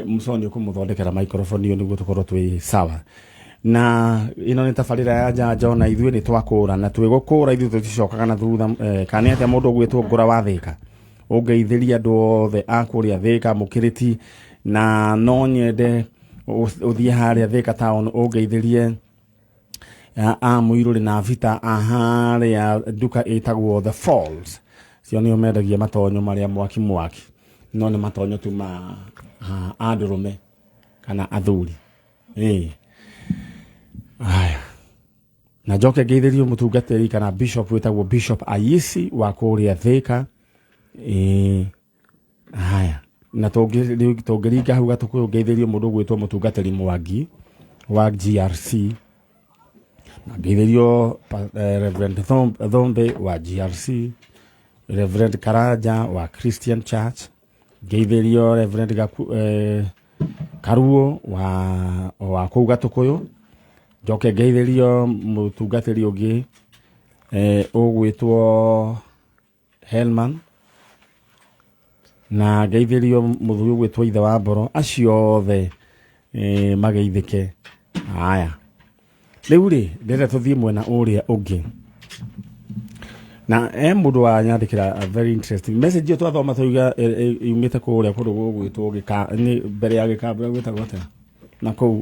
Musoni kumuthondekera microphone iyo niguo tukorwo twi sawa na ino ni tabarira ya njanjo na ithuĩ ni twakũra na twigũkũra ithuĩ tuticokaga na thutha kana atia mũndũ gwĩtwo ngũra wa Thika ũngeithĩria andũ othe akũrĩa Thika mũkĩrĩti na no nyende ũthiĩ harĩa Thika town ũngeithĩrie Mũirũrĩ na Vita harĩa nduka ĩtagwo The Falls cio nĩo mendagia matonyo marĩa mwaki no nĩ matonyo tu ma andũrũme kana athuri aya na njoke ngeithĩrio mũtungatĩri kana bishop wĩtagwo Bishop Ayisi wa kũrĩa Thika aya na tũngĩringa hau gatũkũ ngeithĩrio mũndũ gwĩtwo mũtungatĩri Mwangi wa GRC na ngeithĩrio Reverend Thombe wa GRC, Reverend Karaja wa Christian Church, ngeithĩrio Reverend Karuo wa kũu Gatũkũyũ, njoke ngeithĩrio mũtungatĩri ũngĩ ũgwĩtwo Helman na ngeithĩrio mũthuri ũgwĩtwo Ithe wa Mboro, acio othe mageithĩke. Aya rĩu rĩ ndĩrenda tũthiĩ mwena ũrĩa ũngĩ na mũndũ wa nyandĩkĩra very interesting message yo twathoma tũiga yumĩte kũrĩa kũndũ gwĩtwo mbere ya Gĩkambura gwĩtagwo atĩa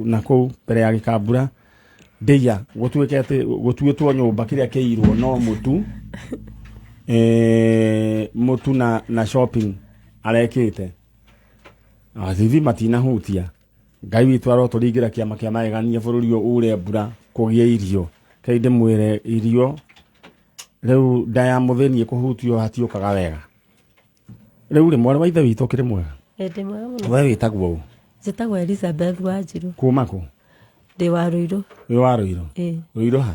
na kũu mbere ya Gĩkambura ndĩya gũtuĩtwo nyũmba kĩrĩa kĩirwo no mũtu na shopping arekĩte TV matinahutia Ngai witũ arotũringĩra kĩama kĩa magegania bũrũri ũrĩa mbura kũgĩa irio kainde mwĩre irio rĩu ndaya mũthĩni kũhutio hatiũkaga wega rĩu rĩ mwarĩ wa ithe witũ kĩrĩ mwega ndĩ mwega mũno we wĩtagwo njĩtagwo Elizabeth Wanjiru kuma kũ ndĩ wa Rũirũ wĩ wa Rũirũ Rũirũ ha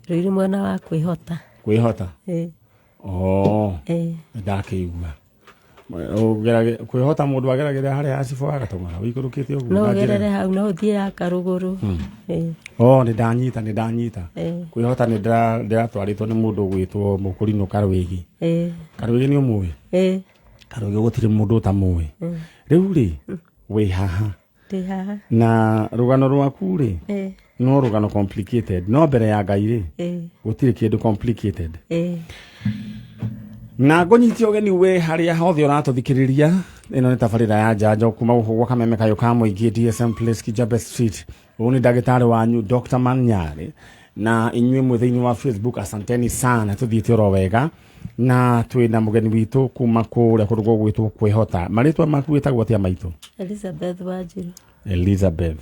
Rũirũ mwana wa kwĩhota ndakĩigua kwĩhota mũndũ ageragĩra harĩa acibũ agatũmara wĩikũrũkĩte ũguo no gerere hau no ũthiĩ ya Karũgũrũ nĩ ndanyita kwĩhota nĩ ndĩratwarĩtwo nĩ mũndũ gwĩtwo Mũkũrinũ Karwĩgi Karwĩgi nĩ ũmũĩ Karwĩgi gũtirĩ mũndũ ũtamũĩ rĩu rĩ wĩ haha na rũgano rwaku rĩ no rũgano complicated no mbere ya Ngai rĩ gũtirĩ kĩndũ complicated na ngonyitio ũgeni we harĩa hothe ũratũthikĩrĩria ĩno nĩ tabarĩra ya njanjo kuma gũkũ Kameme kayũ ka mũingĩ DSM Place Kijabe Street ũyũ nĩ ndagĩtarĩ wanyu Dr. Manyarĩ na inyuĩ mwĩ thĩinĩ wa Facebook asanteni sana tũthiĩte oro wega na twĩna mũgeni witũ kuma kũrĩa kũndũ gwĩtwo kwĩhota marĩtwa maku wĩtagwo atĩa maitũ Elizabeth Wanjiru Elizabeth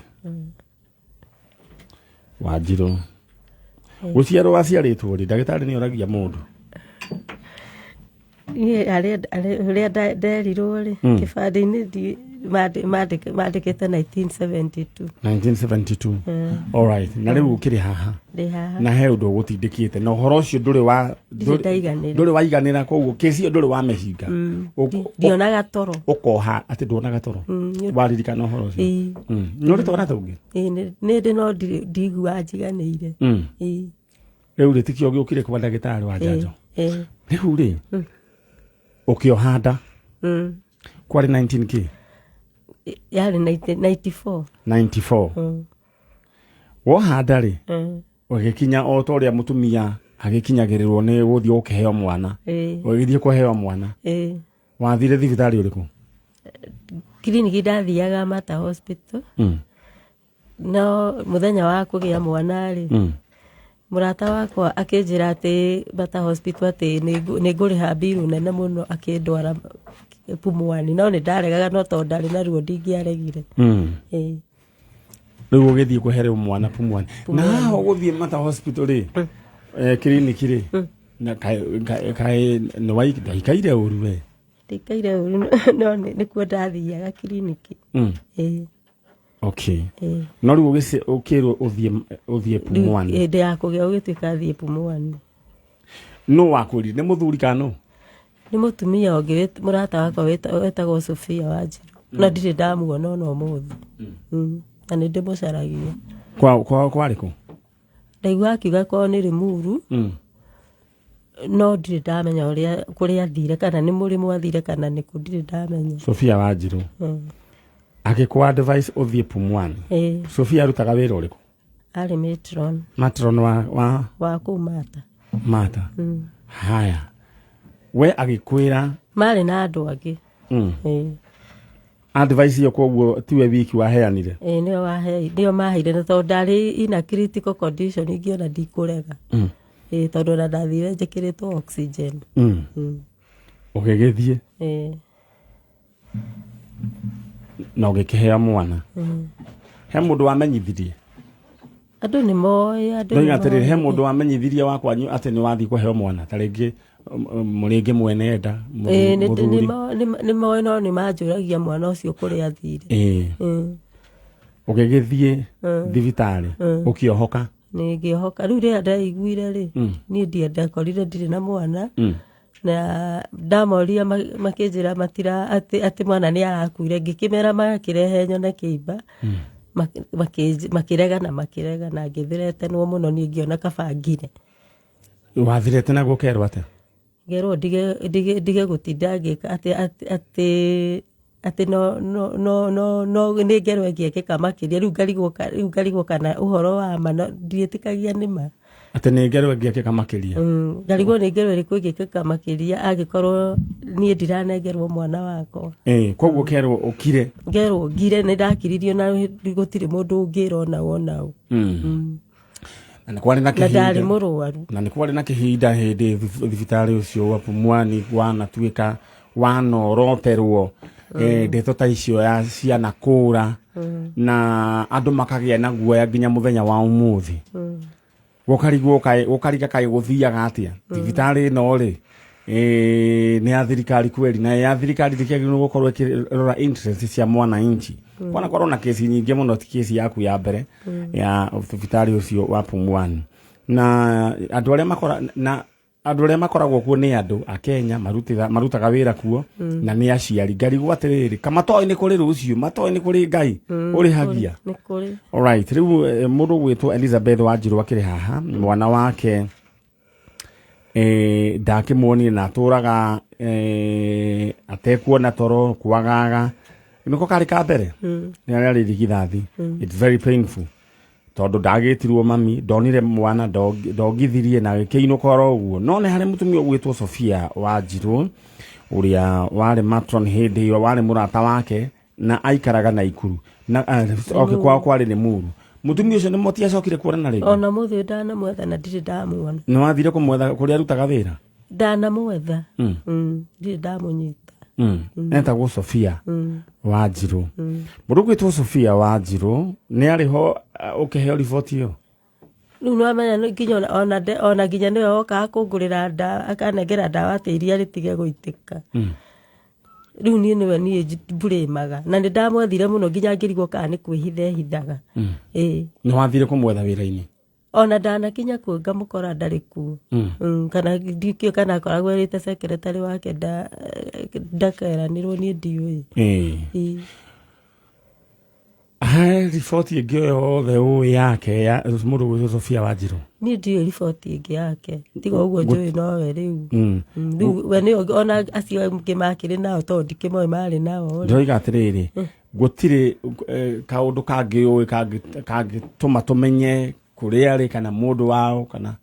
Wanjiru gũciarwo waciarĩtwo rĩ ndagĩtarĩ nĩ oragia mũndũ ũrĩa nderirwo rĩ kĩbandĩ-inĩ mandĩkĩte 1972 alright na rĩu ũkĩrĩ haha na he ũndũ ũgũtindĩkĩte na ũhoro ũcio ndũrĩ waiganĩra koguo kĩci ndũrĩ wa mehinga ndionaga toro ũkoha atĩ nduonaga toro waririkana ũhoro ũcio nĩ ũrĩ twana tũngĩ nĩ ndĩ no ndigua njiganĩire rĩu rĩ tikio gĩũkire kwa ndagĩtarĩ wa njanjo rĩu rĩ ũkĩohanda kwarĩ 19k yarĩ 94 wohanda rĩ ũgĩkinya o ta ũrĩa mũtumia agĩkinyagĩrĩrwo nĩ gũthiĩ gũkĩheo mwana ũgĩthiĩ kũheo mwana wathire thibitarĩ ũrĩkũ kiriniki ndathiaga Mata Hospital no mũthenya wa kũgĩa mwana rĩ mũrata wakwa akĩnjĩra atĩ Mata Hospital atĩ nĩ ngũrĩha mbiru nene mũno akĩndwara Pumwani no nĩ ndaregaga no tondũ ndarĩ na ruo ndingĩaregire rĩu ũgĩthiĩ kũheo mwana Pumwani na haha ũgũthiĩ Mata Hospital rĩ kiriniki rĩ na kaĩ ndaikaire ũru we ndikaire ũru no nĩkuo ndathiaga kiriniki okay no rĩu ũkĩrwo ũthiĩ Pumwani hĩndĩ ya kũgĩa ũgĩtuĩka thiĩ Pumwani no wakwĩrire nĩ mũthuri kana nĩ mũtumia ũngĩ mũrata wakwa wetagwo Sophia Wanjiru na ndirĩ ndamuona no ũmũthĩ na nĩ ndĩmũcaragia kwarĩ kũ ndaigua akiuga korwo nĩ Limuru no ndirĩ ndamenya kũrĩa athire kana nĩ mũrĩmo athire kana nĩ kũ ndirĩ ndamenya. Sophia Wanjirũ agĩkũ advice ũthiĩ Pumwani. Sophia arutaga wĩra ũrĩkũ? Arĩ matron. Matron wa kũu Mata. Mata. Haya, we agĩkwĩra marĩ na andũ angĩ. Advice iyo koguo tiwe wiki waheanire? Nĩo maheire na tondũ ndarĩ ina critical condition ingĩona ndikũrega. Tondũ na ndathire njĩkĩrĩtwo oxygen. Ũgĩgĩthiĩ na ũgĩkĩheo mwana. He mũndũ wamenyithirie? Andũ nĩ moĩ. Ndoiga atĩrĩrĩ, he mũndũ wamenyithirie wakwanyu atĩ nĩ wathiĩ kũheo mwana ta rĩngĩ mũrĩngĩ mwene nda mũthuri? Nĩ moĩ no nĩ manjũragia mwana ũcio kũrĩa athire. Ũgĩgĩthiĩ thibitarĩ ũkĩohoka? Nĩngĩohoka. Rĩu rĩrĩa ndaiguire rĩ, niĩ ndiendakorire ndirĩ na mwana, na ndamoria makĩnjĩra atĩ mwana nĩ arakuire, ngĩkĩmera makĩrehe nyone kĩimba, makĩregana ngĩthiretenwo mũno, niĩ ngĩona kabangire. Wathirete naguo ũkerwo atĩa? Ngerwo ndige gũtinda ngĩka atĩ no nĩ ngerwo ngĩkĩka makĩria, rĩu ngarigwo kana ũhoro wa ma ndiĩtĩkagia nĩ ma. Atĩ nĩ ngerwo ngĩkĩka makĩria? Ngarigwo nĩ ngerwo ĩrĩkũ ngĩkĩka makĩria angĩkorwo niĩ ndiranengerwo mwana wakwa. Koguo kerwo ũkire? Ngerwo ngire, nĩ ndakiririo na gũtirĩ mũndũ ũngĩra ona ũ. Na ndarĩ mũrwaru. Na nĩ kwarĩ na kĩhinda hĩndĩ thibitarĩ ũcio wa Pumwani wanatuĩka wanoroterwo ndeto ta icio ya ciana kũra, na andũ makagĩa na guoya nginya mũthenya wa ũmũthĩ. Gũkariga kaĩ gũthiaga atĩa? Thibitarĩ ĩno rĩ nĩ ya thirikari kweri, na ya thirikari ndĩkĩagĩrĩirwo gũkorwo ĩkĩrora interest cia mwananchi. Kwana korwo na kesi nyingĩ mũno, ti kesi yaku ya mbere ya thibitarĩ ũcio wa Pumwani. Na andũ arĩa makoragwo kuo nĩ andũ a Kenya marutaga wĩra kuo, na nĩ aciari. Ngarigwo atĩrĩrĩ, kamatoĩ nĩ kũrĩ rũciũ, matoĩ nĩ kũrĩ Ngai ũrĩhagia? Alright, rĩu mũndũ gwĩtwo Elizabeth Wanjirũ akĩrĩ haha, mwana wake ndakĩmuonire na atũraga atekuona toro, kwagaga. Nĩko karĩ ka mbere nĩ arĩ rigithathi. It's very painful tondũ ndagĩtirwo mami, ndonire mwana, ndongithirie na gĩkĩinũka ũguo. No nĩ harĩ mũtumia ũgwĩtwo Sophia Wanjirũ ũrĩa warĩ matron hĩndĩ ĩyo, warĩ mũrata wake na aikaraga na Ikuru na kwao kwarĩ nĩ Muru. Mũtumia ũcio nĩ mũtiacokire kuonana rĩngĩ? Ona mũthĩ ndanamwetha na ndirĩ ndamuona. Nĩ wathire kũmwetha kũrĩa arutaga wĩra? Ndanamwetha, ndirĩ ndamũnyita. Etagwo Sophia Wanjirũ. Mũndũ gwĩtwo Sophia Wanjirũ nĩ arĩ ho ũkĩheo riboti ĩyo? Rĩu nĩwamenya nginya ona nginya nĩwe wokaga kũngũrĩra ndawa, akanengera ndawa atĩ iria rĩtige gũitĩka. Rĩu niĩ mbũrĩmaga, na nĩ ndamwethire mũno nginya ngĩrigwo kana nĩ kwĩhitha ehithaga. Nĩ wathire kũmwetha wĩra-inĩ? Ona ndanakinya kuo ngamũkora ndarĩ kuo. Kana ndikĩo kana akoragwo erĩte secretary wake ndakeranĩrwo niĩ ndiũĩ. Riboti ĩngĩ yothe ũĩ yake ya mũndũ gwĩtwo Sophia Wanjirũ? Niĩ ndiũĩ riboti ĩngĩ yake, tiga ũguo njũĩ nowe rĩu. Rĩu we nĩ ona acio angĩ makĩrĩ nao tondũ ndikĩmoĩ marĩ nao. Ndoiga atĩrĩrĩ, gũtirĩ kaũndũ kangĩ kangĩtũma tũmenye kũrĩa arĩ kana mũndũ wao kana?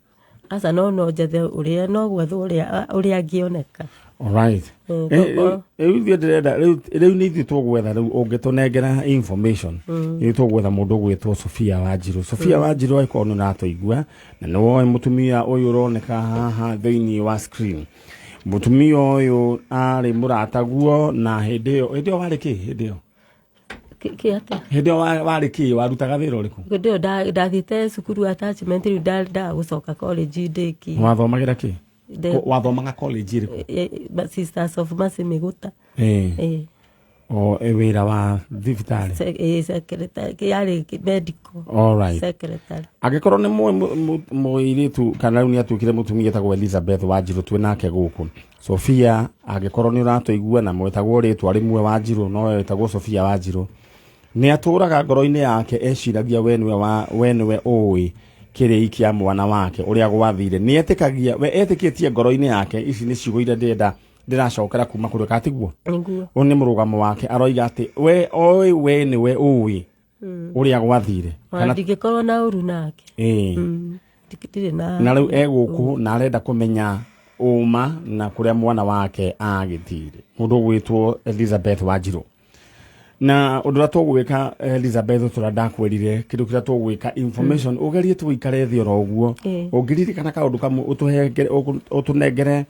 Aca no njethe ũrĩa no gwetha ũrĩa angĩoneka. Alright. Rĩu nĩ ithuĩ tũgwetha, rĩu ũngĩtũnengera information nĩ tũgwetha mũndũ gwĩtwo Sophia Wanjirũ. Sophia Wanjirũ akorwo nĩ ũratũigua na nĩ woĩ mũtumia ũyũ ũroneka haha thĩinĩ wa screen. Mũtumia ũyũ arĩ mũrata guo, na hĩndĩ ĩyo warĩ kĩ hĩndĩ ĩyo? Hĩndĩ ĩyo warĩ kĩ, warutaga wĩra ũrĩkũ? Hĩndĩ ĩyo ndathiĩte cukuru attachment, rĩu ndagũcoka college ndĩki. Wathomagĩra kĩ? Wathomaga college ĩrĩkũ? Sisters of Mercy Mĩgũta. Wĩra wa thibitarĩ? Secretary, yarĩ medical. Alright. Secretary. Angĩkorwo nĩ mũirĩtu kana rĩu nĩ atuĩkire mũtumia etagwo Elizabeth Wanjirũ twĩ nake gũkũ. Sophia, angĩkorwo nĩ ũratũigua na mwĩtagwo rĩtwa rĩmwe Wanjirũ, no wetagwo Sophia Wanjirũ, nĩ atũraga ngoro-inĩ yake eciragia we nĩwe ũĩ kĩrĩi kĩa mwana wake ũrĩa gwathire nĩ etĩkagia we etĩkĩtie ngoro-inĩ yake ici nĩ ciugo iria ndĩracokera kuma kũrĩ katiguo ũyũ nĩ mũrũgamo wake aroiga atĩ we nĩwe ũĩ ũrĩa gwathire kana ndingĩkorwo na ũru nake na rĩu egũkũ na arenda kũmenya ũma na kũrĩa mwana wake agĩthire mũndũ gwĩtwo Elizabeth Wanjirũ na ũndũ ũrĩa tũgwĩka Elizabeth tũrĩa ndakwĩrire kĩndũ kĩrĩa tũgwĩka information ũgerie tũikare thĩ oro ũguo ũngĩririkana kaũndũ kamwe ũtũnengere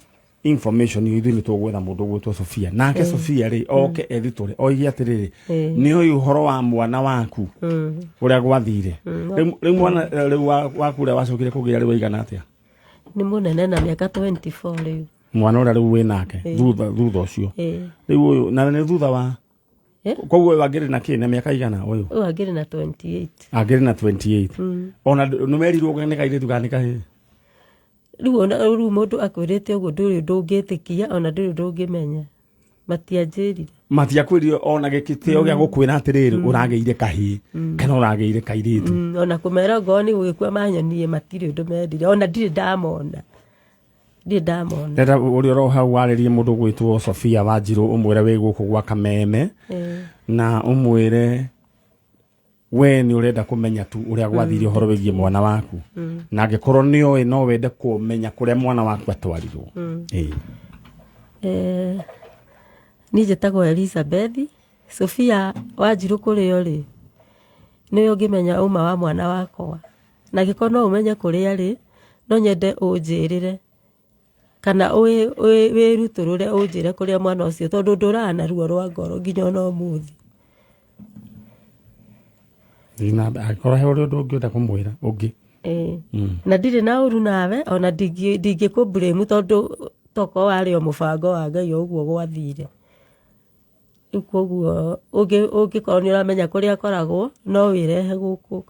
information ithuĩ nĩ tũgwetha mũndũ gwĩtwo Sophia nake Sophia rĩ oke editore oige atĩrĩrĩ nĩ ũyũ ũhoro wa mwana waku ũrĩa gwathire rĩu mwana rĩu waku ũrĩa wacokire kũgĩa rĩu aigana atĩa nĩ mũnene na mĩaka 24 rĩu mwana ũrĩa rĩu wĩ nake thutha ũcio rĩu ũyũ na nĩ thutha wa koguo ũyũ angĩrĩ na kĩ na mĩaka igana ũyũ angĩrĩ na 28 angĩrĩ na 28 ona nĩ merirwo nĩ kairĩtu kana nĩ kahĩĩ rĩu mũndũ akwĩrĩte ũguo ndũrĩ ndũngĩtĩkia ona ndũrĩ ndũngĩmenya matianjĩrire matiakwĩrio ona gĩkĩtĩo gĩa gũkwĩra atĩrĩrĩ ũragĩire kahĩĩ kana ũragĩire kairĩtu ona kũmera ngoo nĩ gũgĩkua manyonie matirĩ ũndũ mendire ona ndirĩ ndamona ndenda ũrĩa oro hau warĩrie mũndũ gwĩtwo Sophia Wanjirũ ũmwĩre wĩ gũkũ gwa Kameme na ũmwĩre we nĩ ũrenda kũmenya tu ũrĩa gwathire ũhoro wĩgiĩ mwana waku na angĩkorwo nĩ oĩ no wende kũmenya kũrĩa mwana waku atwarirwo niĩ njĩtagwo Elizabeth Sophia Wanjirũ kũrĩa rĩ nĩwe ũngĩmenya ũma wa mwana wakwa na angĩkorwo no ũmenye kũrĩa rĩ no nyende ũnjĩrĩre kana wĩrutũrũre ũnjĩre kũrĩa mwana ũcio tondũ ndũrana ruo rwa ngoro nginya ona ũmũthĩ akorwo he ũrĩa ũndũ ũngĩenda kũmwĩra ũngĩ na ndirĩ na ũru nawe ona ndingĩkũblame tondũ toko warĩ o mũbango wa Ngai ũguo gwathire rĩu koguo ũngĩkorwo nĩ ũramenya kũrĩa akoragwo no wĩrehe gũkũ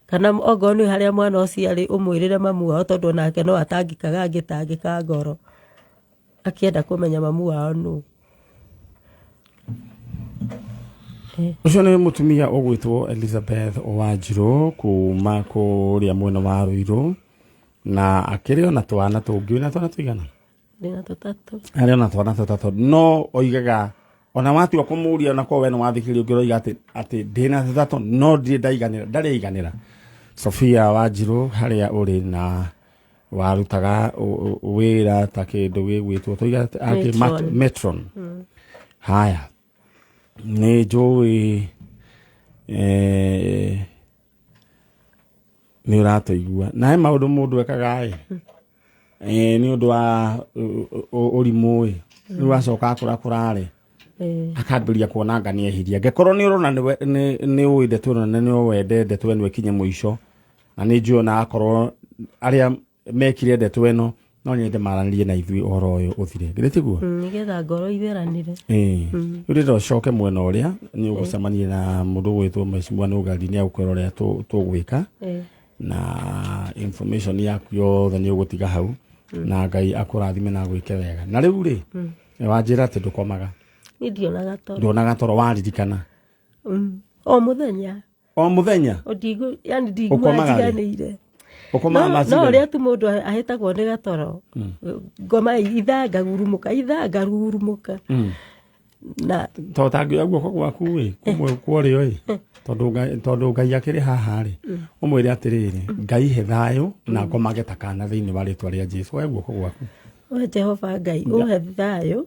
kana ongorwo nĩ harĩa mwana ũcio arĩ ũmwĩrĩre mamu wao tondũ onake no atangĩkaga angĩtangĩka ngoro akĩenda kũmenya mamu wao nũ ũcio nĩ mũtumia ũgwĩtwo Elizabeth Wanjirũ kuma kũrĩa mwena wa Ruiru na akĩrĩ ona twana tũngĩ na twana tũigana ndĩna tũtatũ arĩ ona twana tũtatũ no oigaga ona watua kũmũria ona kwa we nĩ wathikĩrĩria ũngĩroiga atĩ ndĩna tũtatũ no ndarĩ aiganĩra Sophia Wanjirũ harĩa ũrĩ na warutaga wĩra ta kĩndũ gĩgwĩtwo tũiga matron haya nĩ njũĩ nĩ ũratũigua na he maũndũ mũndũ ekaga nĩ ũndũ wa ũrimũ rĩu acoka kũrarĩ akambĩrĩria kuona ngania ehiria angĩkorwo nĩ ũrona nĩ ũĩ ndeto ĩno na nĩ wende ndeto ĩno ĩkinye mũico na nĩ njũĩ ona akorwo arĩa mekire ndeto ĩno no nyende maranĩrie na ithuĩ ũhoro ũyũ ũthire ngĩrĩtiguo nĩgetha ngoro itheranire rĩu rĩrĩa ũcoke mwena ũrĩa nĩ ũgũcemania na mũndũ gwĩtwo Mheshimiwa Nũgari nĩ agũkwĩra ũrĩa tũgwĩka na information yaku yothe nĩ ũgũtiga hau na Ngai akũrathime na gwĩke wega na rĩu rĩ wanjĩra atĩ ndũkomaga ndionaga toro waririkana o mũthenya yani ndigũanjiganĩire no ũrĩa tu mũndũ ahĩtagwo nĩ gatoro ngoma ngahurumũka na to tangĩoya guoko gwaku kumwe kwarĩo tondũ Ngai akĩrĩ haha rĩ ũmwĩre atĩrĩrĩ Ngai he thayũ na ngomage ta kana thĩinĩ wa rĩtwa rĩa Jesũ oya guoko gwaku we Jehova Ngai ũhe thayũ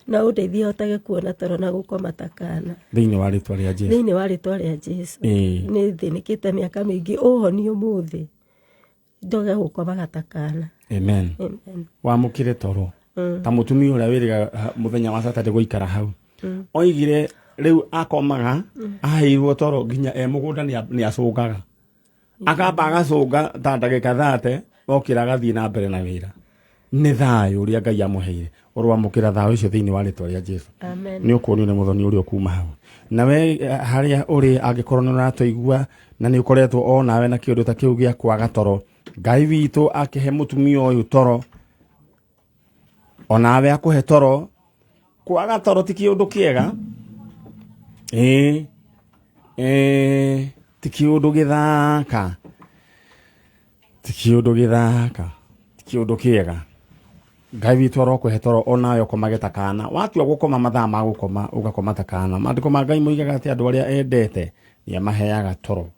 na ũndeithie hotage kuona toro na gũkoma ta kana thĩinĩ wa rĩtwa rĩa Jesũ nĩ thĩnĩkĩte mĩaka mĩingĩ ũhonie ũmũthĩ ndoge gũkomaga ta kana amen wamũkĩre toro ta mũtumia ũrĩa wĩrĩga mũthenya wa Saturday gũikara hau oigire rĩu akomaga aheirwo toro nginya mũgũnda nĩ acũngaga akamba agacũnga ta ndagĩka 30 okĩra agathiĩ na mbere na wĩra nĩ thayũ ũrĩa Ngai amũheire ũrwamũkĩra thayũ ũcio thĩinĩ wa rĩtwa rĩa Jesũ nĩ ũkuonio nĩ mũthoni ũrĩa kuma hau nawe harĩa ũrĩ angĩkorwo nĩ ũratũigua na nĩ ũkoretwo o nawe na kĩũndũ ta kĩu gĩa kwaga toro Ngai witũ akĩhe mũtumia ũyũ toro onawe akũhe toro kwaga toro ti kĩũndũ kĩega ti kĩũndũ gĩthaka ti kiundu githaka ti kiundu kiega Ngai witũ arokũhe toro onawe ũkomage ta kana watua gũkoma mathaa ma gũkoma ũgakoma ta kana maandĩko ma Ngai moigaga atĩ andũ arĩa endete nĩamaheaga toro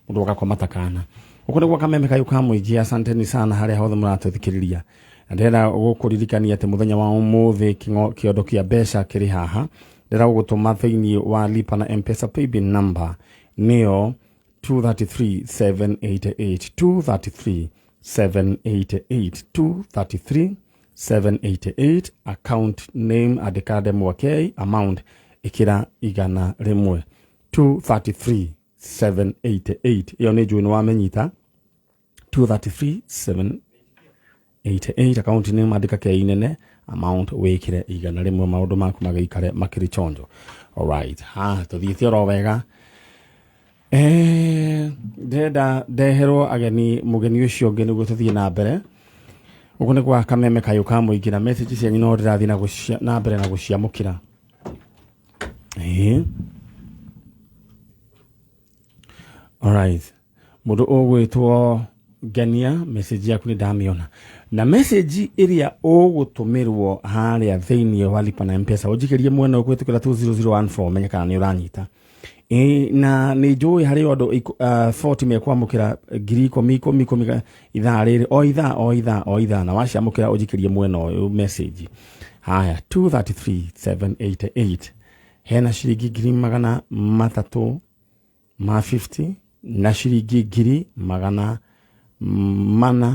mũndũ ũgakoma ta kana ũguo nĩguo kameme kayũ ka mũingĩ asanteni sana harĩa hothe mũratũthikĩrĩria na ndĩrenda gũkũririkania atĩ mũthenya wa ũmũthĩ kĩondo kĩa mbeca kĩrĩ haha ndĩrenda gũgũtũma thĩinĩ wa lipa na M-Pesa paybill number nĩyo 233,788 account name Adekade Mwakei amount ikira igana rimwe 233,788 iyo nĩ njũĩ nĩwamenyita 233,788 account name andĩka kei nene amount wĩkĩre igana rimwe maũndũ maku magĩikare makĩrĩ chonjo. Alright tũthiĩte oro wega ndĩrenda ndeherwo ageni mũgeni ũcio ũngĩ nĩguo tũthiĩ na mbere ũguo nĩ gwa kameme kayũ ka mũingĩ na message cianyu no ndĩrathiĩ na mbere na gũciamũkĩra alright mũndũ ũgwĩtwo Ngania message yaku nĩ ndamĩona na message ĩrĩa ũgũtũmĩrwo harĩa thĩinĩ wa lipa na M-Pesa ũnjikĩrie mwena ũkwĩtũkĩra 20014 menya kana nĩ ũranyita na nĩ njũĩ harĩ andũ 40 mekwamũkĩra 10,000 ithaa rĩrĩ o ithaa na waciamũkĩra ũnjikĩrie mwena ũyũ message haya 233,788 hena ciringi 350 na ciringi 400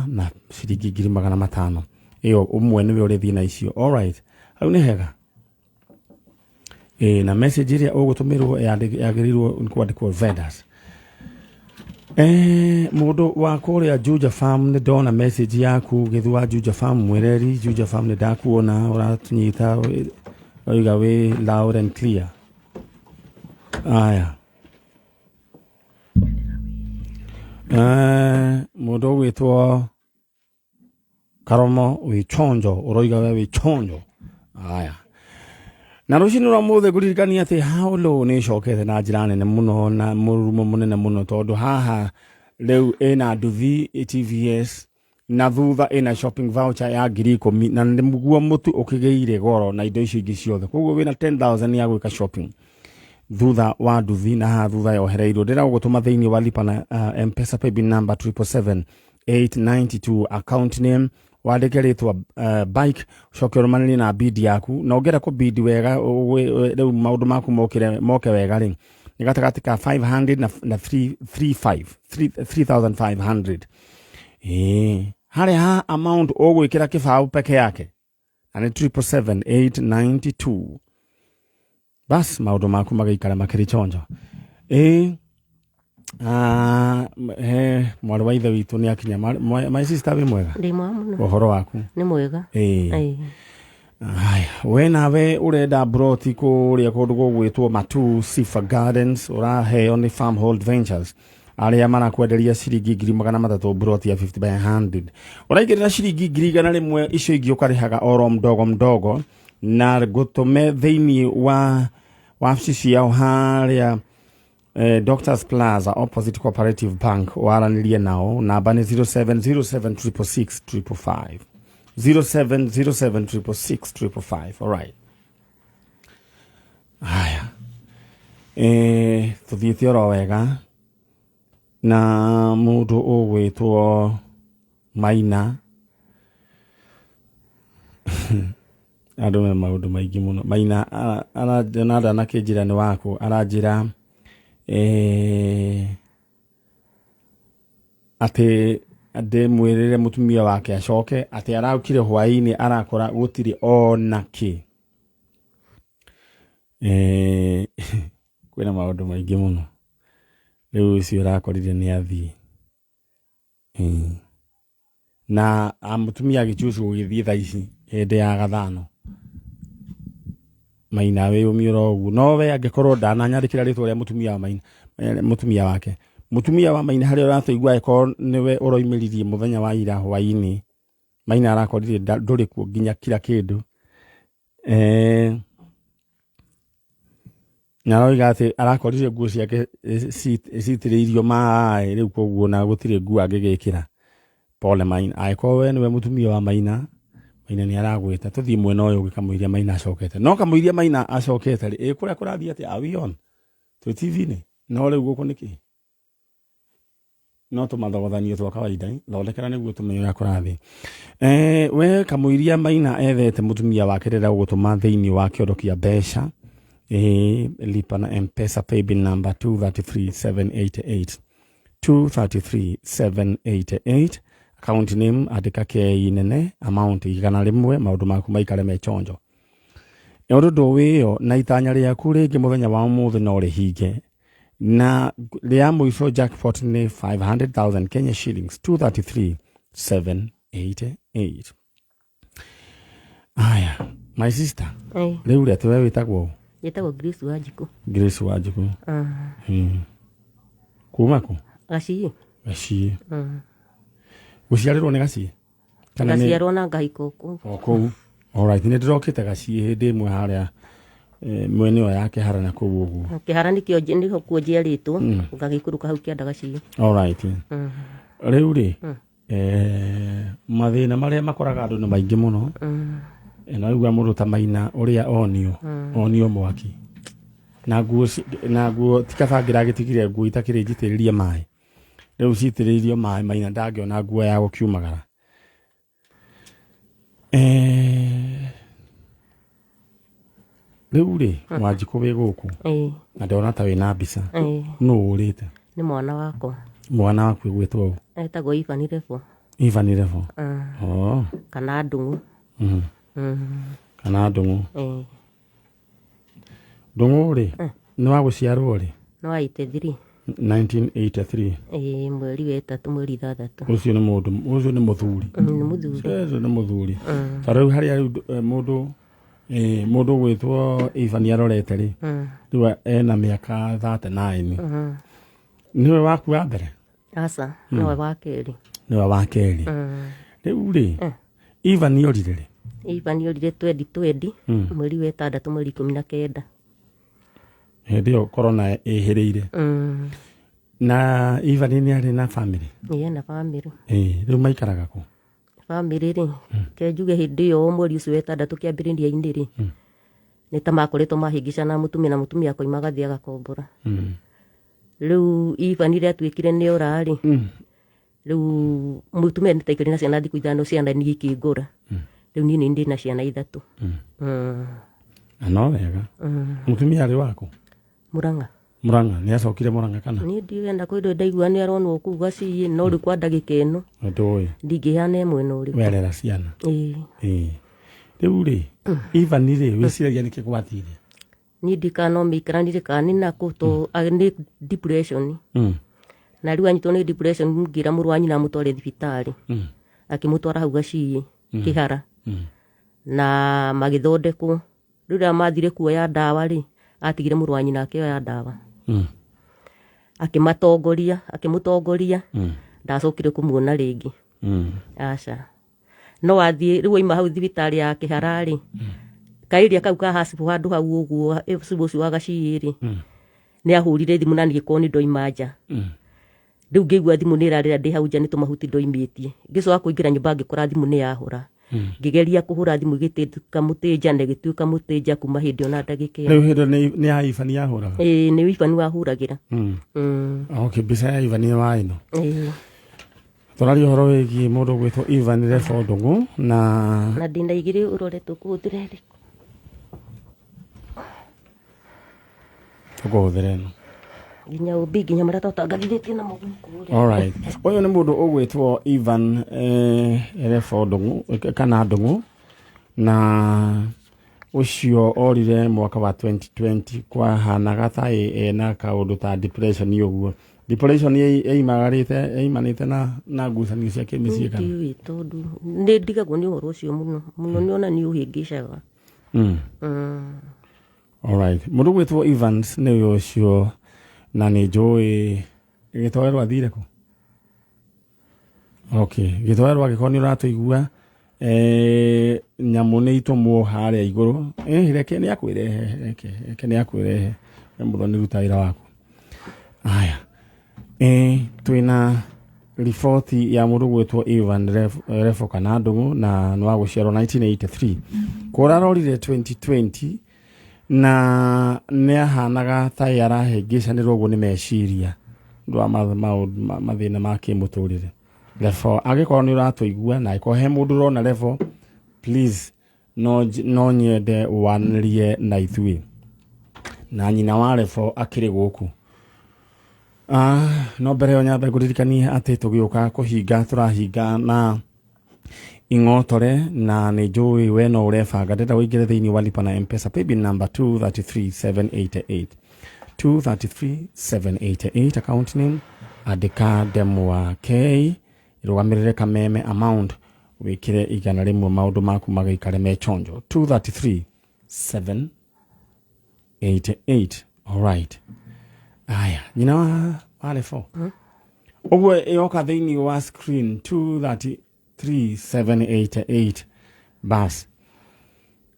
na ciringi 500 iyo umwe niwe ũrĩ thina icio. Alright hau nĩ hega na message ĩrĩa ũgũtũmĩrwo yagĩrĩirwo kwandĩkwo Vedas mũndũ wa kũrĩa Juja Farm nĩ ndona message yaku gĩthua Juja Farm Mwereri Juja Farm nĩ ndakuona ũratunyita oiga wĩ loud and clear aya mũndũ ũgwĩtwo Karomo wĩ chonjo ũroiga wĩ chonjo aya na rũcinĩ rwa mũthĩ ngũririkania atĩ haũlũ nĩ ĩcokete na njĩra nene mũno na mũrurumo mũnene mũno tondũ haha rĩu ĩna nduthi TVS na thutha ĩna shopping voucher ya 10,000 na nĩguo mũtu ũkĩgĩire goro na indo icio ingĩ ciothe koguo wĩna 10,000 ya gwĩka shopping thutha wa nduthi na haha thutha yohereirwo ndĩra gũgũtũma thĩinĩ wa lipa na M-Pesa paybill number 777,892 account name wandĩke rĩtwa bike ucoke ũrũmanĩrie na bid yaku na ũngĩenda kũ bid wega rĩu maũndũ maku moke wega rĩ nĩ gatagatĩ ka 500 na 3,500 harĩa ha amount ũgwĩkĩra kĩbaũ peke yake na nĩ 777,892 bas maũndũ maku magĩikara makĩrĩ chonjo mwarĩ wa ithe witũ nĩ akinya my sister wĩ mwega ndĩ mwega mũno ũhoro waku nĩ mwega we nawe ũrenda broti kũrĩa kũndũ gũgwĩtwo Matu Sifa Gardens ũraheo nĩ Farmhold Ventures arĩa marakwenderia ciringi 300,000 broti ya 50 by 100 ũraigĩrĩra ciringi 100,000 icio ingĩ ũkarĩhaga oro mdogo na gũtũme thĩinĩ wa wabici ciao harĩa Doctors Plaza opposite Cooperative Bank waranĩrie nao namba nĩ 0707666555 0707666555 alright haya tuthiĩte oro wega na mũndũ ũgwĩtwo Maina andũ me maũndũ maingĩ mũno Maina aranjĩra na kĩnjĩra nĩ waku aranjĩra atĩ ndĩmwĩrĩre mũtumia wake acoke atĩ araukire hwaĩ-inĩ arakora gũtirĩ ona kĩ kwĩna maũndũ maingĩ mũno rĩu ũcio arakorire nĩ athiĩ na mũtumia agĩchucu gũgĩthiĩ thaa ici hĩndĩ ya gathano Maina we ũmiũra ũguo no we angĩkorwo ndananyandĩkĩra rĩtwa rĩa mũtumia wake mutumia wa Maina harĩa ũratũigua eko niwe ũroimĩririe mũthenya wa ira hwaĩ-inĩ Maina arakorire ndũrĩ kuo nginya kila kĩndũ Naroiga ati arakorire nguo ciake citiriirio maĩ riu koguo na gutire nguo angigikira. Pole Maina, aiko we niwe mutumia wa Maina. Maina ni aragwita tuthii mwena uyu gikamuiria Maina acokete. No kamuiria Maina acokete ri kuria kurathii ati awion. Tu TV ni no riu guku niki. No tumathogothanio twa kawaida thondekera niguo tumenye uria kurathii. We kamuiria Maina ethete mutumia wake rira gutuma thiini wa kiondo kia mbeca. Lipa na M-Pesa paybill number 233788 233788 account name andika KE nene amount igana rimwe maundu maku maikare mechonjo yondo ndowiyo na itanya riaku ringi muthenya wa umuthi no rihinge na ria muico jackpot ni 500,000 Kenya shillings 233788. Aya my sister riu ria tuwe witagwo yetagwo Grace Wanjiku. Grace Wanjiku. Kuma ku? Gacie. Gacie. Guciarirwo ni Gacie? Kana gaciarwo na ngahiko ku. Ku. Alright, ni ndirokite Gacie hindi imwe haria mwene yo yake hara na ku uguo. Kihara nikio ndiho kuo njiaritwo ngagikuruka hau kianda Gacie. Alright. Riu ri mathina maria makoraga andu ni maingi muno. Na igwa mundu ta Maina uria onio mwaki na nguo tikabangira gitigire nguo itakire njitiririe mai riu citiririo mai Maina ndangiona nguo ya gukiumagara riu ri Wanjiku wi guku na ndona ta wina mbica no urite ni mwana wakwa waku gwitwo etagwo Ivanirefo kana Ndungu kana Ndungu Ndungu ri ni wa guciarwo ri no 83 1983 mweri wa 3 mweri 6 ucio ni muthuri ni muthuri tariu haria mundu gwitwo Ivan arorete ri riu ena miaka 39 niwe waku wa mbere asa niwe wa keri riu ri Ivan yorire ri Ivan yorire 2020 mweri wa 6 mweri 19 hindi yo corona ihiriire na Ivan ni ari na family na family riu maikaraga ku family ri ke njuge hindi yo mweri ucio wa 6 kiambiriria indi ri ni ta makoretwo mahingicana mutumia koimaga thia gakombora riu Ivan ri atwikire ni orari riu mutumia ni taikari na ciana thiku 5 ciana ni ikingura riu ni ndi na ciana 3 no wega mutumia ari wako Muranga ni acokire Muranga kana ni ndienda kwindo ndaigua ni aronwo ku Gacie no ri kwa ndagika ino ndoi ndingihana imwe no ri werera ciana riu ri Ivan ri wiciragia ni kigwatire ni ndikano mikranire kani na kuto ni depression na riu anyitwo ni depression ngira murwanyi na mutware thibitari akimutwara hau Gacie kihara na magithondekwo riu mathire kuoya ndawa ri atigire murwanyi nake oya ndawa akimutongoria ndacokire kumuona ringi aca no athie riu ima hau thibitari ya kihara ri kairia kau ka hasibu handu hau uguo sibuci wa Gacie ri ni ahurire thimu na ngikoni ndoima nja riu ngigua thimu ni irarira ndi hau nja ni tumahuti ndoimitie ngicoka kuingira nyumba ngikora thimu ni yahura ngigeria kuhura thimu gitituka mutinja na gituka mutinja kuma hindi ona ndagika riu hindo ni ya Ivan yahura ni Ivan wahuragira okay bisa ya Ivan wa ino torari horo wigi mundu gwitwo Ivan Refo Ndungu na ndindaigire uroretwo kuhuthira ri tukuhuthira no nginya ubi nginya marata utangathithie na muguku. Alright, uyu ni mundu ugwitwo Ivan Refo Ndungu kana Ndungu na ucio orire mwaka wa 2020 kwa hanaga tai na kaundu ta depression yoguo. Depression imanite na ngucanio cia kimiciĩ kana ndi tondu ndi ndigagwo ni uhoro ucio muno ni ona ni uhingicaga. Alright, mundu gwitwo Evans ni ucio na ni njui gitwarwo athire ku. Okay, gitwarwo agikoni uratuigua nyamu nĩ itũmwo harĩa igũrũ reke nĩakuire mũthoni nĩ ruta wĩra waku. Haya, twĩna riboti ya mũndũ gwĩtwo Ivan Refo kana Ndung'u na nĩ wa gũciarwo 1983 kũrarorire 2020 na nĩahanaga ta arahĩngĩcanĩrwo ũguo nĩ meciria ũndũ wa mathĩna ma kĩmũtũrĩre. Refo agĩkorwo nĩ ũratũigua na agĩkorwo he mũndũ ũrona Refo, please no nyende wanĩrie na ithuĩ. Na nyina wa Refo akĩrĩ gũkũ. No mbere yo nyambe kũririkania atĩ tũgĩũka kũhinga tũrahinga na ing'otore na nĩ njũĩ we no ũrebanga ndenda ũingĩre thĩinĩ wa lipa na M-Pesa paybill number 233788 233788 account name andĩka Ndemwa K ĩrũgamĩrĩre kameme amount wĩkĩre igana rĩmwe maũndũ maku magĩikare me chonjo 233788. Alright. Aya, nyina wa Refo. Ũguo yoka thĩinĩ wa screen 233788 bas.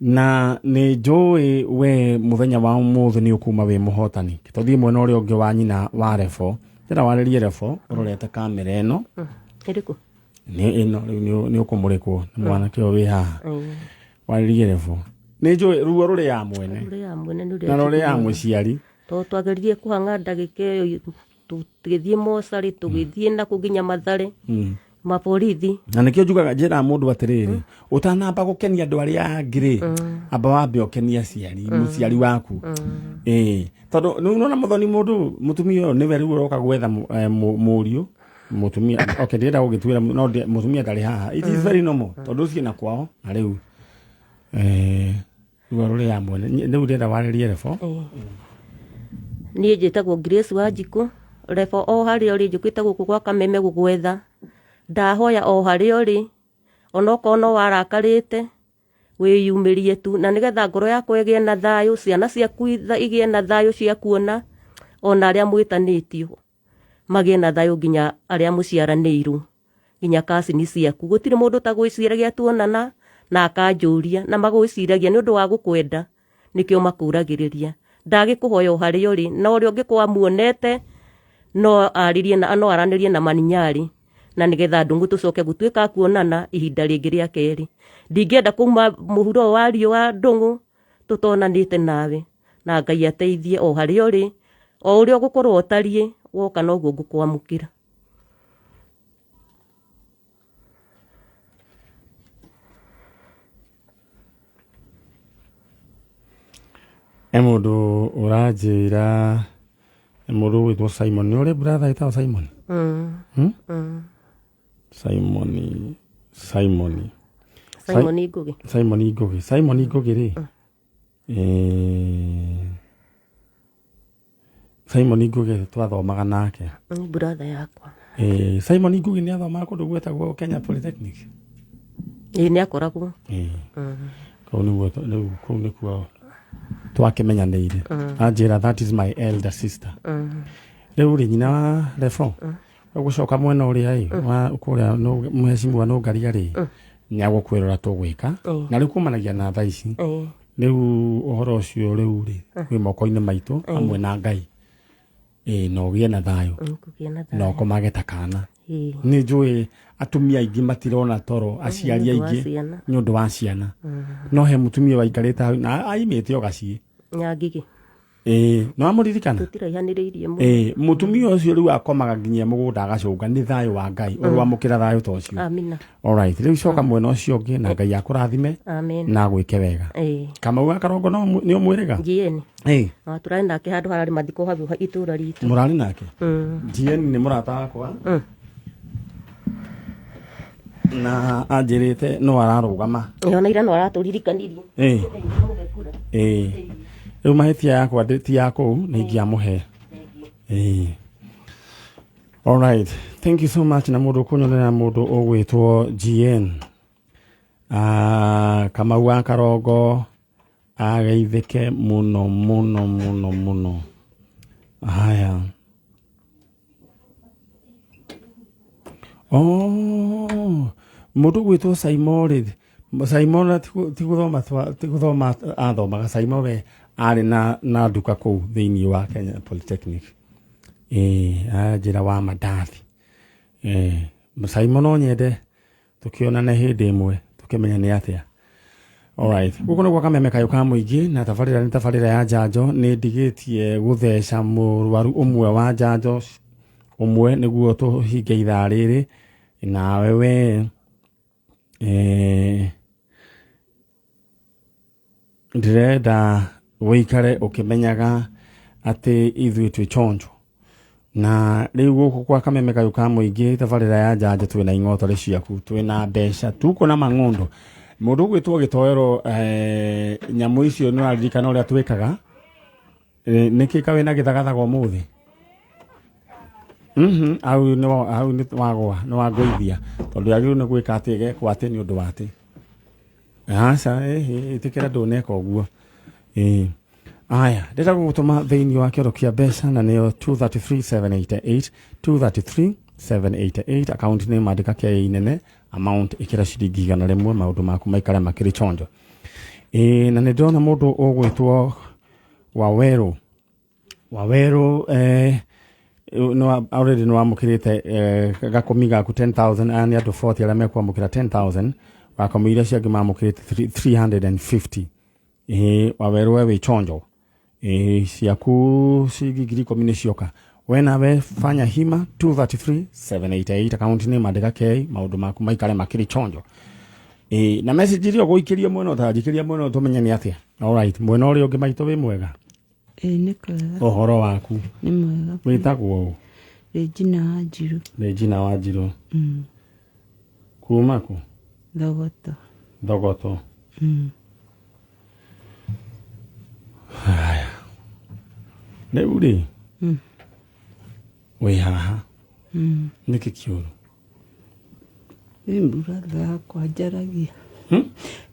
Na nĩ njũĩ we mũthenya wa ũmũthĩ nĩ ũkuma wĩ mũhotani. Tũthiĩ mwena ũrĩa ũngĩ wa nyina wa Refo. Njĩra warĩrie Refo ũrorete kamera ĩno. Ĩrĩkũ? Ĩno nĩ ũkũmũrĩkwo nĩ mwanake ũyũ wĩ haha. Warĩrie Refo. Nĩ njũĩ ruo rũrĩ ya mwene. Na rũrĩ ya mũciari. Twageririe kũhanga ndagĩka ĩyo tũgĩthiĩ mocarĩ tũgĩthiĩ na kũginya Mathare maborithi. Na nĩkĩo njugaga njĩra mũndũ atĩrĩrĩ ũtanamba gũkenia andũ arĩa angĩ amba wambe ũkenia mũciari waku. Tondũ nĩũrona mũthoni mũndũ mũtumia ũyũ nĩwe rĩu ũroka gwetha mũriũ mũtumia ndĩrenda gũgĩtuĩra no mũtumia ndarĩ haha. It is very normal tondũ ũcio na kwao na rĩu ruo rũrĩ ya mwene rĩu ndĩrenda warĩrie Refo. Niĩ njĩtagwo Grace Wanjikũ. Refo o harĩa ũrĩ njũkĩte gũkũ gwa kameme gũgwetha. Ndahoya o harĩa ũrĩ onokorwo no warakarĩte wĩyumĩrie tu na nĩgetha ngoro yakwa ĩgĩe na thayũ, ciana ciaku igĩe na thayũ cia kuona, ona arĩa mwĩtanĩtio magĩe na thayũ, nginya arĩa mũciaranĩirwo, nginya kacini ciaku. Gũtirĩ mũndũ ta gwĩciragia tuonana na akanjũria na magwĩciragia nĩ ũndũ wa gũkwenda nĩkĩo makũragĩrĩria. Ndagĩkũhoya o harĩa ũrĩ na ũrĩa ũngĩkorwo muonete no aranĩrie na maninyari na nĩgetha Ndung'u tũcoke gũtuĩka kuonana ihinda rĩngĩ rĩa kerĩ. Ndingĩenda kuuma mũhuro wa riũa Ndung'u tũtonanĩte nawe, na Ngai ateithie o harĩa ũrĩ, o ũrĩa ũgũkorwo ũtariĩ woka noguo ngũkwamũkĩra. Mũndũ ũranjĩra mũndũ wĩtwo Simon nĩ ũrĩ brother wĩtagwo Simon? Simon Ngũgĩ rĩ. Simon Ngũgĩ twathomaga nake. Brother yakwa. Simon Ngũgĩ nĩ athomaga kũndũ gwĩtagwo Kenya Polytechnic. Nĩ akoragwo. Kũu nĩkuo twakĩmenyanĩire. Anjĩra that is my elder sister. Rĩu rĩ nyina wa Refo ũgũcoka mwena ũrĩa kũrĩa mũhecimu wa Nũngaria rĩ nĩagũkwĩrora tũgwĩka na rĩu kumanagia na thaa ici. Rĩu ũhoro ũcio rĩu rĩ wĩ moko-inĩ maitũ hamwe na Ngai. Na ũgĩe na thayũ na ũkomage ta kana. Nĩ njũĩ atumia aingĩ matirona toro, aciari aingĩ nĩ ũndũ wa ciana. No he mũtumia waikarĩte hau na aimĩte o gaciĩ Nyangigi. No amũririkana? Tũtiraihanĩrĩirie mũno. Mũtumia ũcio rĩu akomaga nginya mũgũnda agacũnga nĩ thayũ wa Ngai ũrwamũkĩra thayũ ta ũcio. Amina. Alright, rĩu coka mwena ũcio ũngĩ na Ngai akũrathime na gwĩke wega. Kamau ga Karongo nĩ ũmwĩrĩga? Jieni. Tũrarĩ nake handũ hararĩ mathiko hau itũũra ritũ. Mũrarĩ nake? Jieni nĩ mũrata wakwa. Na anjĩrĩte no ararũgama. Ona ira no aratũririkanirie. Rĩu mahĩtia yakwa ti ya kũu nĩ ingĩamũhe. Alright, thank you so much na mũndũ kũnyonera mũndũ ũgwĩtwo GN. Kamau ga Karongo ageithĩke mũno mũno mũno mũno. Haya. Mũndũ gwĩtwo Simon Simon tiguthoma athomaga. Simon we arĩ na nduka kũu thĩinĩ wa Kenya Polytechnic njĩra wa Mandathi. Simon no nyende tũkĩonana hĩndĩ ĩmwe tũkĩmenya nĩ atĩa. Alright, gũkũ nĩguo kameme kayũ ka mũingĩ na tabarĩra nĩ tabarĩra ya njanjo. Nĩ ndigĩtie gũtheca mũrwaru ũmwe wa njanjo ũmwe nĩguo tũhinge ithaa rĩrĩ. Nawe we ndĩrenda wĩikare ũkĩmenyaga atĩ ithuĩ twĩ chonjo. Na rĩu gũkũ kwa kameme kayũ ka mũingĩ tabarĩra ya njanjo twĩna ing'otore ciaku, twĩna mbeca, tuko na mang'ondo. Mũndũ gwĩtwo gĩtoero nyamũ icio nĩ waririkana ũrĩa twĩkaga. Nĩkĩ kawe na gĩthagathaga ũmũthĩ? Au nĩ wagwa, nĩ wangũithia. Tondũ yagĩrĩirwo nĩ gwĩka atĩ gekwo atĩ nĩ ũndũ wa atĩ. Aca, ĩtĩkĩra ndũneka ũguo. Aya, ndĩrenda gũgũtũma thĩinĩ wa kĩoro kĩa mbeca na nĩyo 233,788, 233,788. Account nĩ mandĩka kĩa inene, amount ĩkĩra ciringi 100, maũndũ maku maikare makĩrĩ chonjo. Na nĩ ndĩrona mũndũ ũgwĩtwo Wawerũ already nĩ wamũkĩrĩte gakũmi gaku 10,000. Aya nĩ andũ 40 arĩa mekwamũkĩra 10,000. Gakũmi iria ciangĩ mamũkĩrĩte 350. Wawerũ we wĩ chonjo. Ciaku ciringi 10 nĩ cioka. We nawe fanya hima 233,788. Account nĩ mandĩka kĩ, maũndũ maku maikare makĩrĩ chonjo. Na message iria ũgũikĩria mwena ũtanjikĩria mwena ũtũmenye nĩ atĩa. Alright, mwena ũrĩa ũngĩ maitũ wĩ mwega. Nĩ kwega. Ũhoro waku Nĩ mwega. Wĩtagwo Regina Wanjiru. Regina Wanjiru. Kuma ku? Thogoto. Haya. Rĩu rĩ. Wĩ haha. Nĩkĩ kĩũru? Nĩ mburatha yakwa njaragia.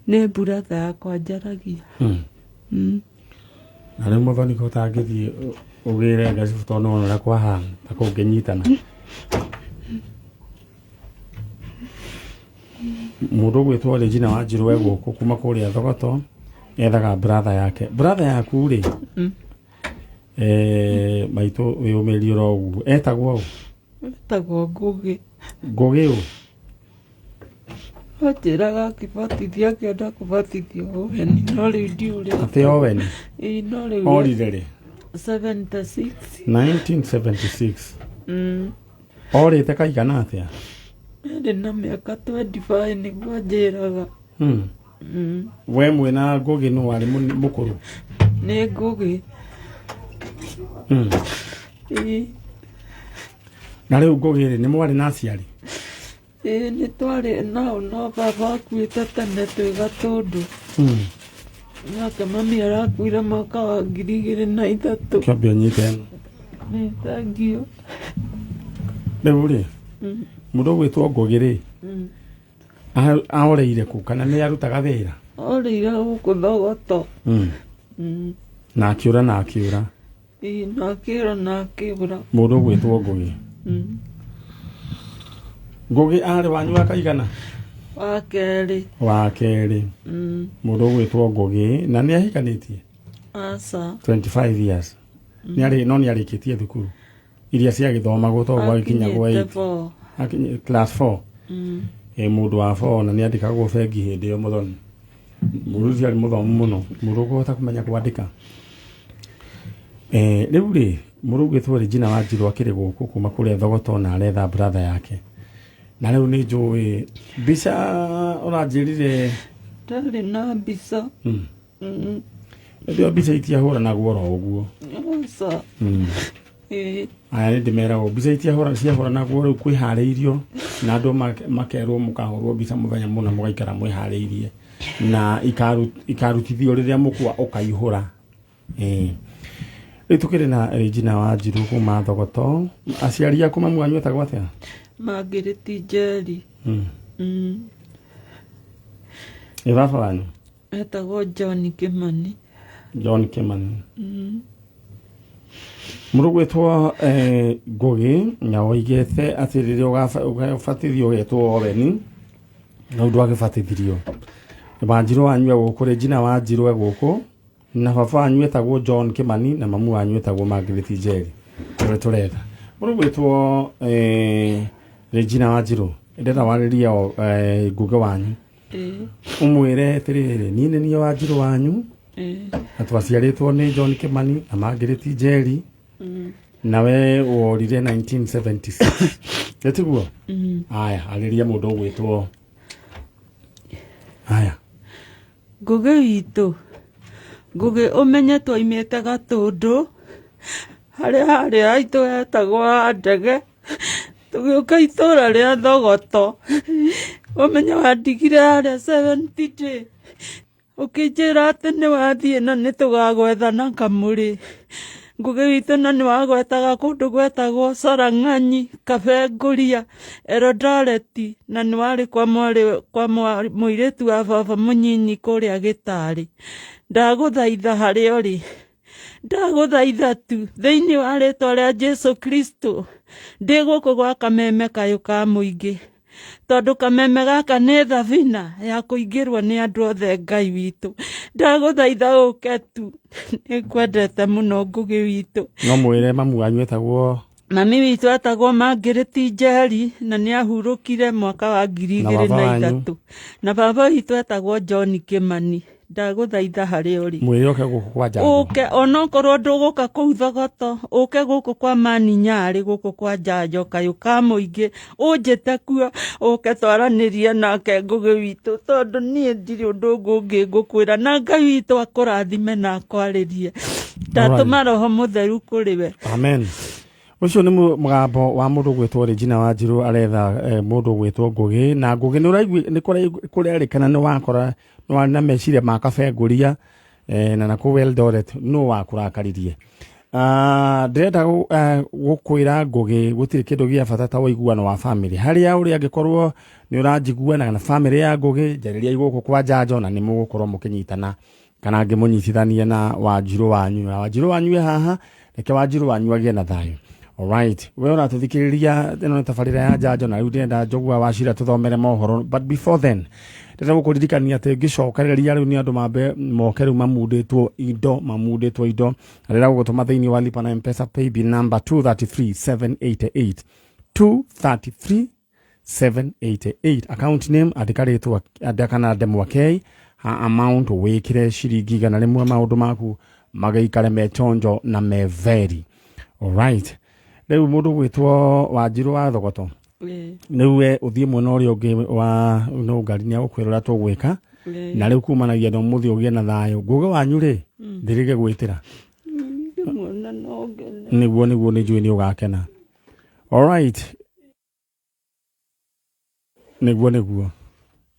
Nĩ mburatha yakwa njaragia. Na rĩu mũthoni ko tangĩthiĩ ũgĩre ngacibu tondũ nĩwona kwa hana ta kũngĩnyitana. Mũndũ gwĩtwo Regina Wanjiru we gũkũ kuma kũrĩa Thogoto ethaga brother yake. Brother yaku rĩ maitũ wĩyũmĩrie oro ũguo. Etagwo Ngũgĩ. Ngũgĩ ũ? Anjĩraga akĩbatithia akĩenda kũbatithio Oweni no rĩu ndiũrĩa. Atĩ Oweni? No rĩu. Orire rĩ? 76. 1976. Orĩte kaigana atĩa? Ndĩ na mĩaka 25 nĩguo anjĩraga. We mwĩna Ngũgĩ nũ warĩ mũkũrũ? Nĩ Ngũgĩ. Na rĩu Ngũgĩ rĩ nĩ mwarĩ na aciari? Nĩ twarĩ nao no baba akuĩte tene twĩ Gatũndũ. Nake mami arakuire mwaka wa 2003. Kĩambia ũnyite ĩno. Nĩ thengio. Rĩu rĩ mũndũ gwĩtwo Ngũgĩ rĩ aũrĩire kũ kana nĩ arutaga wĩra? Orĩire gũkũ Thogoto. Na akĩũra na akĩũra. Na akĩũra na akĩũra. Mũndũ gwĩtwo Ngũgĩ. Ngũgĩ arĩ wanyu wa kaigana? Wa kerĩ. Wa kerĩ. Mũndũ gwĩtwo Ngũgĩ na nĩ ahikanĩtie? Aca. 25 years. No nĩ arĩkĩtie thukuru iria ciagĩthomagwo tondũ agĩkinya gwa 8 class 4. Mũndũ wa 4 na nĩ andĩkagwo bengi hĩndĩ ĩyo mũthoni. Mũndũ ũcio arĩ mũthomu mũno, mũndũ ũkũhota kũmenya kwandĩka. Rĩu rĩ mũndũ gwĩtwo Regina Wanjiru akĩrĩ gũkũ kuma kũrĩa Thogoto na aretha brother yake. Na rĩu nĩ njũĩ mbica ũranjĩrire? Ndarĩ na mbica. Ndio mbica itiahũranagwo oro ũguo. Aca. Aya nĩ ndĩmeragwo mbica ciahũranagwo rĩu kwĩharĩirio na andũ makerwo mũkahũrwo mbica mũthenya mũna mũgaikara mwĩharĩirie na ikarutithio rĩrĩa mũkwa ũkaihũra. Rĩu tũkĩrĩ na Regina Wanjiru kuma Thogoto. Aciari aku mamu wanyu etagwo atĩa? Margaret Njeri. Baba wanyu? Etagwo John Kimani. John Kimani. Mũndũ gwĩtwo Ngũgĩ na oigĩte atĩ rĩrĩa ũgabatithio ũgetwo Oweni na ũndũ agĩbatithirio Wanjirũ wanyu egũkũ Regina Wanjirũ egũkũ na baba wanyu etagwo John Kimani na mamu wanyu etagwo Margaret Njeri tũrĩ tũrenda mũndũ gwĩtwo Regina Wanjirũ ndĩrenda warĩria nguge wanyu ũmwĩre atĩrĩrĩ niĩ nĩ niĩ Wanjirũ wanyu na twaciarĩtwo nĩ John Kimani na Margaret Njeri nawe worire 1976 Etiguo aya arĩria mũndũ gwĩtwo aya nguge witũ nguge ũmenye twaimĩte Gatũndũ harĩa aitũ etagwo ndege tũgĩũka itũũra rĩa Thogoto ũmenye wandigire harĩa 70 ũkĩnjĩra atĩ nĩwathiĩ na nĩtũgagwethana Kamũrĩ nguge witũ na nĩwagwetaga kũndũ gwetagwo Sarang'anyi Kabengũria Eldoret na nĩwarĩ kwa mũirĩtu wa baba mũnyinyi kũrĩa Gĩtarĩ ndagũthaitha harĩa ũrĩ ndagũthaitha tu thĩinĩ wa rĩtwa rĩa Jesu Kristo ndĩ gũkũ gwa kameme kayũ ka mũingĩ tondũ kameme gaka nĩ thabina ya kũingĩrwo nĩ andũ othe Ngai witũ ndagũthaitha ũke tu nĩkwendete mũno nguge witũ no mwĩre mamu wanyu etagwo mami witũ etagwo Margaret Njeri na nĩahurũkire mwaka wa 2003 na baba witũ etagwo John Kimani ndagũthaitha harĩa ũrĩ mwĩre ũke gũkũ kwa Njanjo ũke onokorwo ndũgũka kũu Thogoto ũke gũkũ kwa Mani Nyarĩ gũkũ kwa Njanjo kayũ ka mũingĩ ũnjĩte kuo ũke twaranĩrie nake nguge witũ tondũ niĩ ndirĩ ũndũ ũngĩ ngũkwĩra na Ngai witũ akũrathime na akwarĩrie ndatũma Roho Mũtheru kũrĩ we amen ũcio nĩ mũgambo wa mũndũ gwĩtwo Regina Wanjirũ aretha mũndũ gwĩtwo Ngũgĩ na Ngũgĩ nĩ kũrerĩkana nĩ wakora nĩ warĩ na meciria ma Kabengũria na kũu Eldoret nũ wakũrakaririe ndĩrenda gũkwĩra Ngũgĩ gũtirĩ kĩndũ gĩa bata ta ũiguano wa family harĩa ũrĩ angĩkorwo nĩ ũranjiguana na family ya Ngũgĩ njarĩria gũkũ kwa Njanjo na nĩ mũgũkorwo mũkĩnyitana kana ngĩmũnyitithania na Wanjirũ wanyu na Wanjirũ wanyu haha reke Wanjirũ wanyu agĩe na thayũ. Alright, we ũratũthikĩrĩria ĩno nĩ tabarĩra ya Njanjo na rĩu ndĩrenda Njogua wa Cira tũthomere mohoro but before then ndĩrenda gũkũririkania atĩ ngĩcokereria rĩu nĩ andũ mambe moke rĩu mamundĩtwo indo ndĩrenda gũgũtũma thĩinĩ wa lipa na M-Pesa paybill number 233788 233788 account name andĩka rĩtwa kana Ndemwa K amount wĩkĩre ciringi 100 maũndũ maku magaikare mechonjo na meveri. Alright, rĩu mũndũ gwĩtwo Wanjirũ wa Thogoto nĩwe ũthiĩ mwena ũrĩa ũngĩ wa no ngari nĩ agũkwĩra ũrĩa tũgwĩka na rĩu kumanagia na ũmũthĩ ũgĩe na thayũ nguge wanyu rĩ ndĩrĩge gwĩtĩra nĩguo nĩ njũĩ nĩ ũgakena. Alright, nĩguo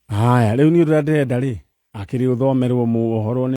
haya rĩu nĩ ũrĩa ndĩrenda rĩ akĩrĩ ũthomerwo mohoro